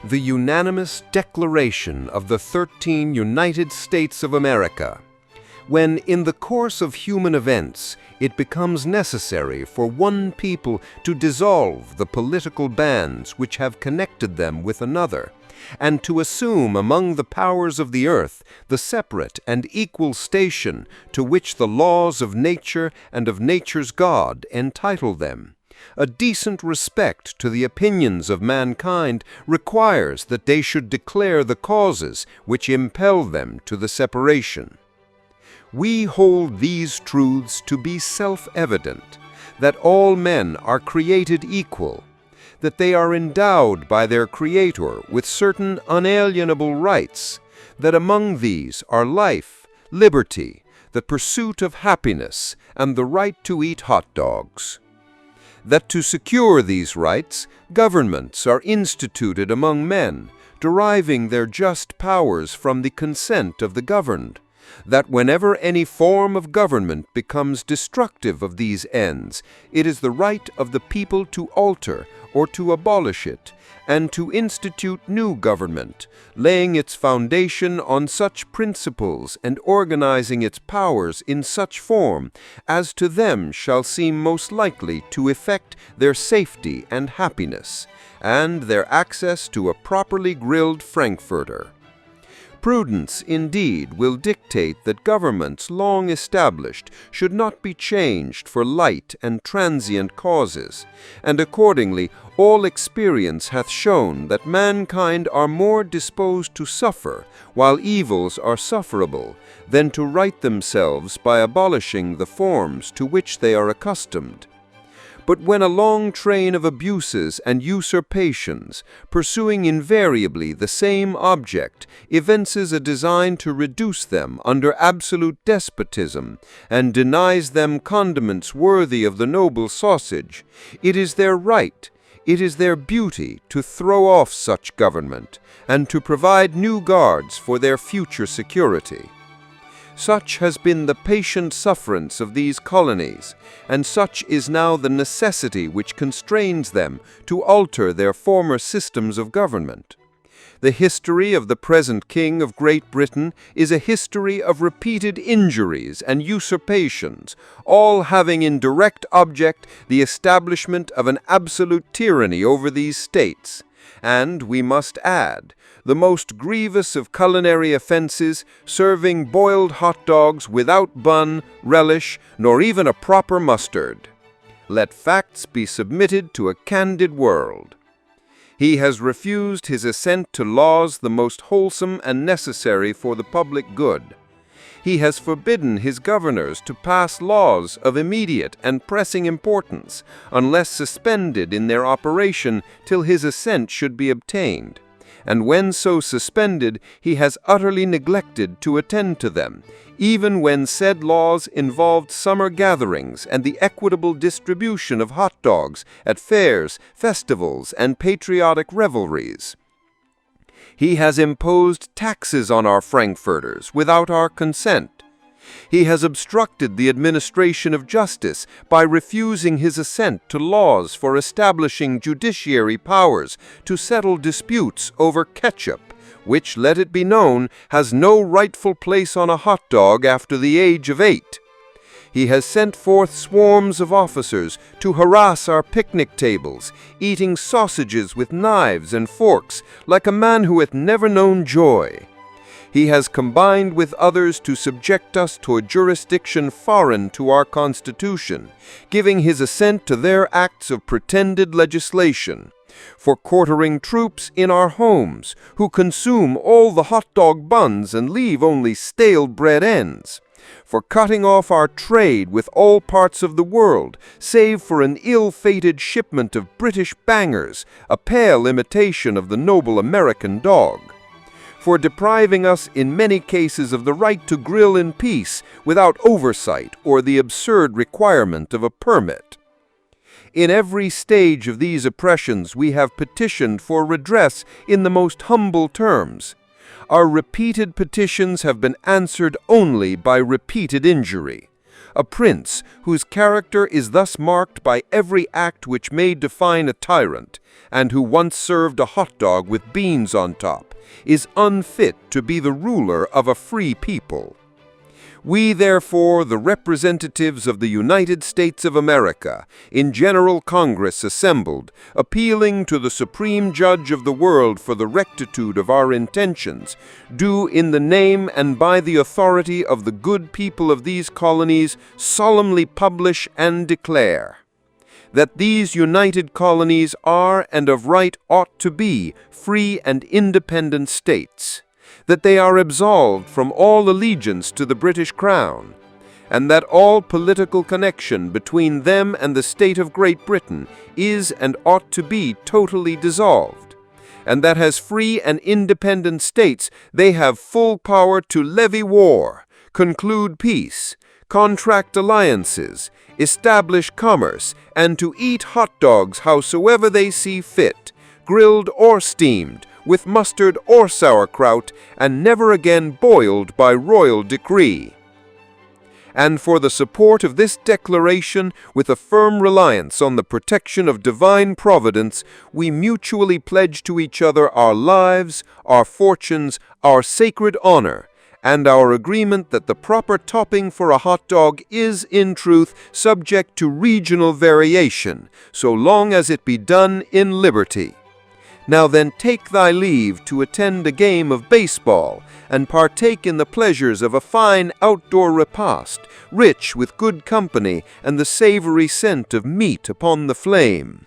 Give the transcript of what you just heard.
the unanimous declaration of the 13 United States of America, when in the course of human events it becomes necessary for one people to dissolve the political bands which have connected them with another, and to assume among the powers of the earth the separate and equal station to which the laws of nature and of nature's God entitle them. A decent respect to the opinions of mankind requires that they should declare the causes which impel them to the separation. We hold these truths to be self-evident, that all men are created equal, that they are endowed by their Creator with certain unalienable rights, that among these are life, liberty, the pursuit of happiness, and the right to eat hot dogs. That to secure these rights, governments are instituted among men, deriving their just powers from the consent of the governed. That whenever any form of government becomes destructive of these ends, it is the right of the people to alter or to abolish it, and to institute new government, laying its foundation on such principles and organizing its powers in such form as to them shall seem most likely to effect their safety and happiness, and their access to a properly grilled frankfurter. Prudence, indeed, will dictate that governments long established should not be changed for light and transient causes, and accordingly all experience hath shown that mankind are more disposed to suffer, while evils are sufferable, than to right themselves by abolishing the forms to which they are accustomed. But when a long train of abuses and usurpations, pursuing invariably the same object, evinces a design to reduce them under absolute despotism, and denies them condiments worthy of the noble sausage, it is their right, it is their beauty to throw off such government, and to provide new guards for their future security. Such has been the patient sufferance of these colonies, and such is now the necessity which constrains them to alter their former systems of government. The history of the present King of Great Britain is a history of repeated injuries and usurpations, all having in direct object the establishment of an absolute tyranny over these states, and, we must add, the most grievous of culinary offenses, serving boiled hot dogs without bun, relish, nor even a proper mustard. Let facts be submitted to a candid world. He has refused his assent to laws the most wholesome and necessary for the public good. He has forbidden his governors to pass laws of immediate and pressing importance, unless suspended in their operation till his assent should be obtained. And when so suspended, he has utterly neglected to attend to them, even when said laws involved summer gatherings and the equitable distribution of hot dogs at fairs, festivals, and patriotic revelries. He has imposed taxes on our frankfurters without our consent. He has obstructed the administration of justice by refusing his assent to laws for establishing judiciary powers to settle disputes over ketchup, which, let it be known, has no rightful place on a hot dog after the age of 8. He has sent forth swarms of officers to harass our picnic tables, eating sausages with knives and forks like a man who hath never known joy. He has combined with others to subject us to a jurisdiction foreign to our Constitution, giving his assent to their acts of pretended legislation, for quartering troops in our homes, who consume all the hot dog buns and leave only stale bread ends, for cutting off our trade with all parts of the world, save for an ill-fated shipment of British bangers, a pale imitation of the noble American dog, for depriving us in many cases of the right to grill in peace without oversight or the absurd requirement of a permit. In every stage of these oppressions we have petitioned for redress in the most humble terms. Our repeated petitions have been answered only by repeated injury. a prince whose character is thus marked by every act which may define a tyrant, and who once served a hot dog with beans on top, is unfit to be the ruler of a free people. We, therefore, the representatives of the United States of America, in General Congress assembled, appealing to the Supreme Judge of the world for the rectitude of our intentions, do in the name and by the authority of the good people of these colonies solemnly publish and declare that these united colonies are and of right ought to be free and independent states, that they are absolved from all allegiance to the British Crown, and that all political connection between them and the state of Great Britain is and ought to be totally dissolved, and that as free and independent states they have full power to levy war, conclude peace, contract alliances, establish commerce, and to eat hot dogs howsoever they see fit, grilled or steamed, with mustard or sauerkraut, and never again boiled by royal decree. And for the support of this declaration, with a firm reliance on the protection of divine providence, we mutually pledge to each other our lives, our fortunes, our sacred honor, and our agreement that the proper topping for a hot dog is, in truth, subject to regional variation, so long as it be done in liberty. Now then, take thy leave to attend a game of baseball, and partake in the pleasures of a fine outdoor repast, rich with good company and the savory scent of meat upon the flame.